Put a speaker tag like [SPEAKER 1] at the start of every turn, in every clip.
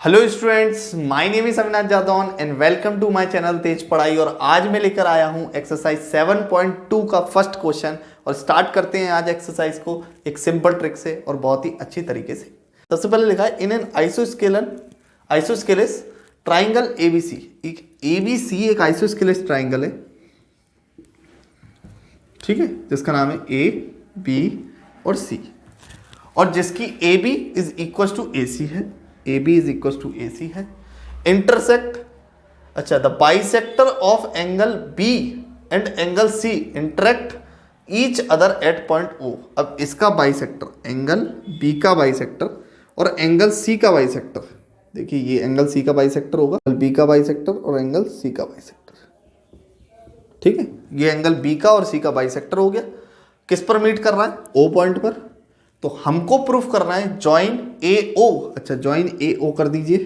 [SPEAKER 1] Hello students, my name is Avinash Jadaun and welcome to my channel तेज पढ़ाई। और आज मैं लेकर आया हूं एक्सरसाइज 7.2 का फर्स्ट क्वेश्चन। और स्टार्ट करते हैं आज एक्सरसाइज को एक सिंपल ट्रिक से और बहुत ही अच्छी तरीके से। सबसे पहले लिखा है in an isosceles triangle ABC. ABC एक आइसोस्केलेस ट्राइंगल है, ठीक है, जिसका नाम है ए बी और सी, और जिसकी A B is equal to A C है। A B is equal to A C है। इंटरसेक्ट, अच्छा, the bisector of angle B and angle C interact each other at point O. अब इसका bisector, angle B का bisector और angle C का bisector, देखिए ये एंगल सी का बाइसेक्टर होगा, बी का बाइसेक्टर और एंगल सी का बाइसेक्टर, ठीक है। ये एंगल बी का और सी का बाइसेक्टर हो गया। किस पर मीट कर रहा है? ओ पॉइंट पर। तो हमको प्रूफ करना है जॉइन ए ओ। अच्छा, जॉइन ए ओ कर दीजिए,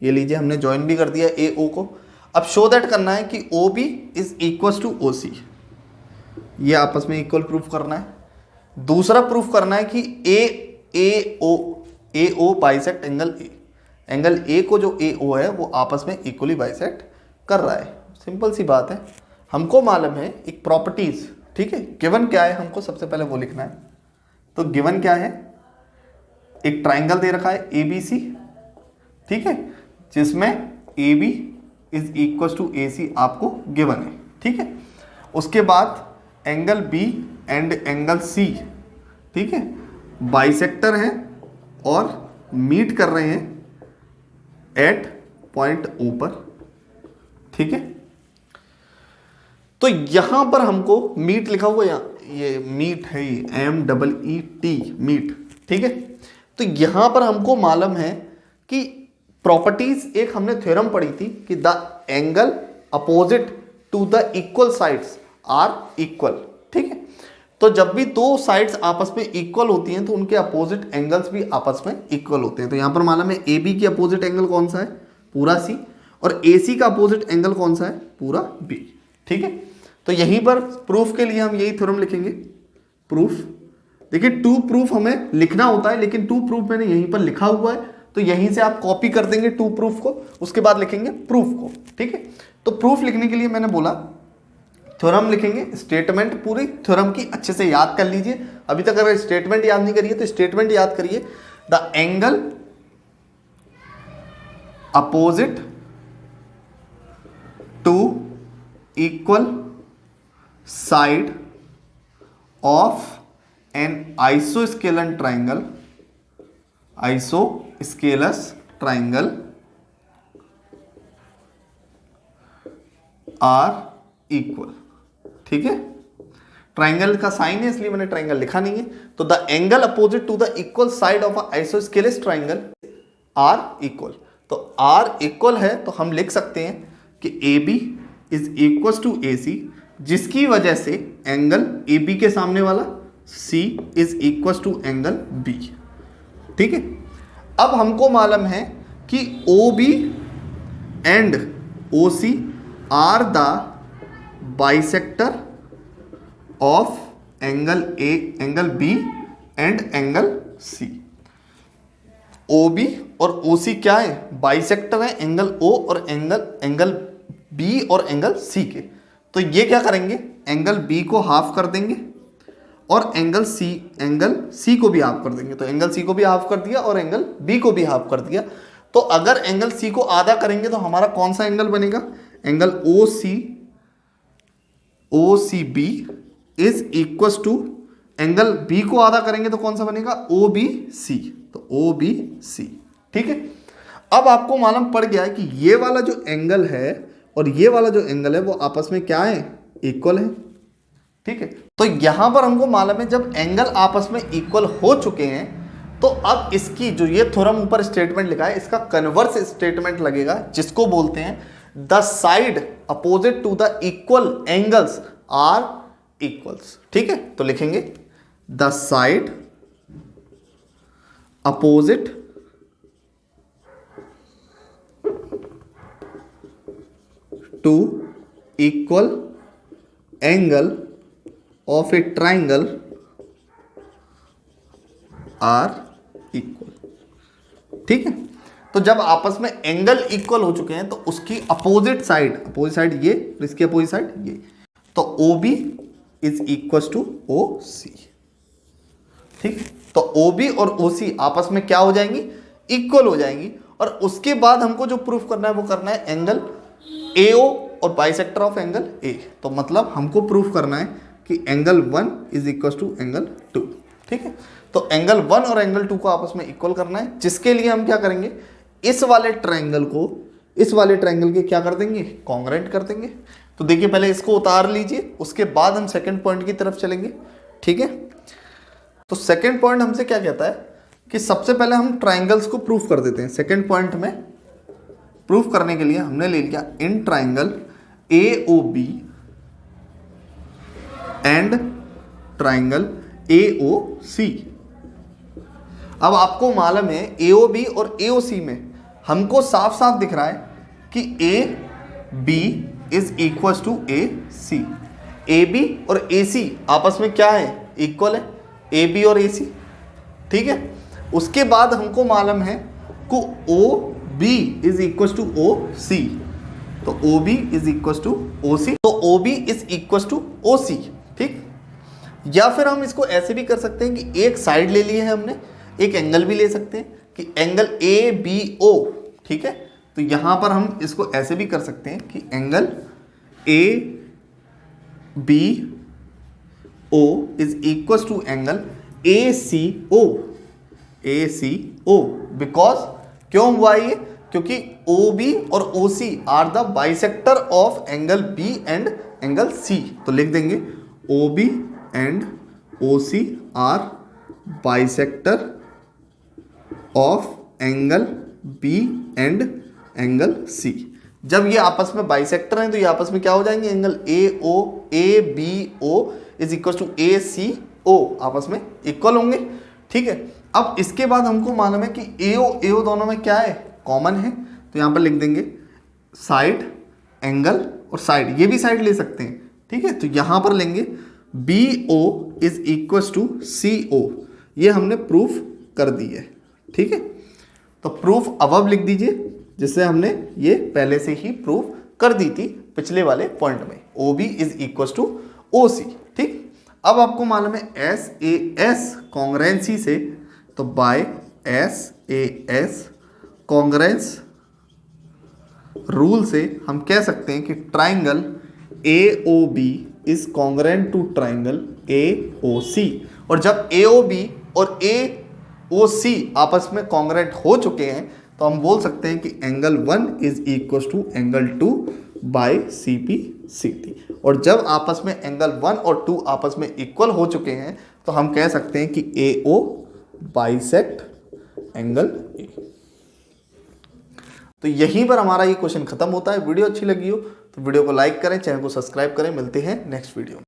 [SPEAKER 1] ये लीजिए, हमने जॉइन भी कर दिया ए ओ को। अब शो दैट करना है कि O B is equal to O C, ये आपस में इक्वल प्रूफ करना है। दूसरा प्रूफ करना है कि A O bisect angle A. Angle A को जो ए ओ है वो आपस में इक्वली बाइसेक्ट कर रहा है। सिंपल सी बात है। हमको मालूम है एक प्रॉपर्टीज, ठीक है। गिवन क्या है हमको सबसे पहले वो लिखना है। तो गिवन क्या है? एक ट्राइंगल दे रखा है ए बी सी, ठीक है, जिसमें A B is equal to A C आपको गिवन है, ठीक है। उसके बाद angle B and angle C, ठीक है, बाइसेक्टर हैं और मीट कर रहे हैं एट पॉइंट ओ पर, ठीक है। तो यहां पर हमको मीट लिखा हुआ है, ये मीट है, ये MEET मीट, ठीक है। तो यहां पर हमको मालूम है कि प्रॉपर्टीज, एक हमने थ्योरम पढ़ी थी कि the angle opposite to the equal sides are equal, ठीक है। तो जब भी दो साइड्स आपस में इक्वल होती हैं तो उनके अपोजिट एंगल्स भी आपस में इक्वल होते हैं। तो यहां पर मालूम है ए बी की अपोजिट एंगल कौन सा है? पूरा सी। और ए सी का अपोजिट एंगल कौन सा है? पूरा बी, ठीक है। तो यहीं पर प्रूफ के लिए हम यही थ्योरम लिखेंगे, प्रूफ। देखिए, टू प्रूफ हमें लिखना होता है, लेकिन टू प्रूफ मैंने यहीं पर लिखा हुआ है, तो यहीं से आप कॉपी कर देंगे टू प्रूफ को, उसके बाद लिखेंगे प्रूफ को, ठीक है। तो प्रूफ लिखने के लिए मैंने बोला थ्योरम लिखेंगे, स्टेटमेंट पूरी थ्योरम की अच्छे से याद कर लीजिए। अभी तक अगर स्टेटमेंट याद नहीं करिए तो स्टेटमेंट याद करिए। The angle opposite to equal side of an isosceles triangle are equal, ठीक है। ट्राइंगल का साइन है इसलिए मैंने ट्राइंगल लिखा नहीं है। तो the angle opposite to the equal side of isosceles triangle are equal. तो आर इक्वल है तो हम लिख सकते हैं कि A B is equal to A C, जिसकी वजह से एंगल ए बी के सामने वाला C is equal to angle B, ठीक है। अब हमको मालूम है कि O B and O C are the bisector of angle B and angle C. O B और ओ सी क्या है? बाइसेक्टर है एंगल ओ और एंगल बी और एंगल सी के। तो ये क्या करेंगे? एंगल बी को हाफ कर देंगे और एंगल सी को भी हाफ कर देंगे। तो एंगल सी को भी हाफ कर दिया और एंगल बी को भी हाफ कर दिया। तो अगर एंगल सी को आधा करेंगे तो हमारा कौन सा एंगल बनेगा? Angle O C B is equal to, angle B को आधा करेंगे तो कौन सा बनेगा? O B C. तो ओ बी सी, ठीक है। अब आपको मालूम पड़ गया है कि ये वाला जो एंगल है और ये वाला जो एंगल है वो आपस में क्या है? इक्वल है, ठीक है। तो यहां पर हमको मालूम है जब एंगल आपस में इक्वल हो चुके हैं तो अब इसकी जो ये थ्योरम ऊपर स्टेटमेंट लिखा है इसका कन्वर्स स्टेटमेंट लगेगा, जिसको बोलते हैं the side opposite to the equal angles are equals, ठीक है। तो लिखेंगे the side opposite to equal angle of a triangle are equal, ठीक है। तो जब आपस में एंगल इक्वल हो चुके हैं तो उसकी अपोजिट साइड ये, इसकी अपोजिट साइड ये, तो O B is equal to O C. ठीक, तो ओ बी और ओ सी आपस में क्या हो जाएंगी, इक्वल हो जाएंगी। और उसके बाद हमको जो प्रूफ करना है वो करना है एंगल ए ओ और बाइसेक्टर ऑफ एंगल ए। तो मतलब हमको प्रूफ करना है कि angle 1 is equal to angle 2। ठीक है, तो एंगल 1 और एंगल 2 को आपस में इक्वल करना है, जिसके लिए हम क्या करेंगे, इस वाले ट्रायंगल को इस वाले ट्रायंगल के क्या कर देंगे, कॉन्ग्रुएंट कर देंगे। तो देखिए पहले इसको उतार लीजिए, उसके बाद हम सेकंड पॉइंट की तरफ चलेंगे। ठीक है, तो सेकंड पॉइंट हमसे क्या कहता है कि सबसे पहले हम ट्रायंगल्स को प्रूफ कर देते हैं। सेकंड पॉइंट में प्रूफ करने के लिए हमने ले लिया in triangle A O B and triangle A O C. अब आपको मालूम है ए ओ बी और ए ओ सी में हमको साफ साफ दिख रहा है कि A B is equal to A C. A B और ए सी आपस में क्या है, इक्वल है, ए बी और ए सी। ठीक है, उसके बाद हमको मालूम है को O B is equal to O C. तो O B is equal to O C, तो O B is equal to O C. ठीक, या फिर हम इसको ऐसे भी कर सकते हैं कि एक साइड ले ली है हमने, एक एंगल भी ले सकते हैं कि एंगल ए बी ओ। ठीक है, तो यहां पर हम इसको ऐसे भी कर सकते हैं कि angle A B O is equal to angle A C O. A C O because क्यों हुआ ये, क्योंकि ओ बी और O C are the bisector of angle B and angle C. तो लिख देंगे O B and O C are bisector of angle B and angle C. जब ये आपस में बाइसेक्टर हैं तो ये आपस में क्या हो जाएंगे, angle A B O is equal to A C O आपस में इक्वल होंगे। ठीक है, अब इसके बाद हमको मालूम है कि ए ओ दोनों में क्या है, कॉमन है। तो यहाँ पर लिख देंगे साइड, एंगल और साइड, ये भी साइड ले सकते हैं। ठीक है, तो यहाँ पर लेंगे B O is equal to C O. ये हमने प्रूफ कर दी है। ठीक है, तो प्रूफ अबव लिख दीजिए, जिससे हमने ये पहले से ही प्रूफ कर दी थी पिछले वाले पॉइंट में, O B is equal to O C. ठीक, अब आपको मालूम है एस ए एस कॉन्ग्रेंसी से, तो by S A S congruence rule से हम कह सकते हैं कि triangle A O B is congruent to triangle A O C. और जब ए ओ बी और ए ओ सी आपस में कॉन्ग्रेंट हो चुके हैं तो हम बोल सकते हैं कि angle 1 is equal to angle 2 by C P C T. और जब आपस में एंगल 1 और 2 आपस में इक्वल हो चुके हैं तो हम कह सकते हैं कि ए ओ बाइसेक्ट एंगल ए। तो यहीं पर हमारा ये क्वेश्चन खत्म होता है। वीडियो अच्छी लगी हो तो वीडियो को लाइक करें, चैनल को सब्सक्राइब करें। मिलते हैं नेक्स्ट वीडियो में।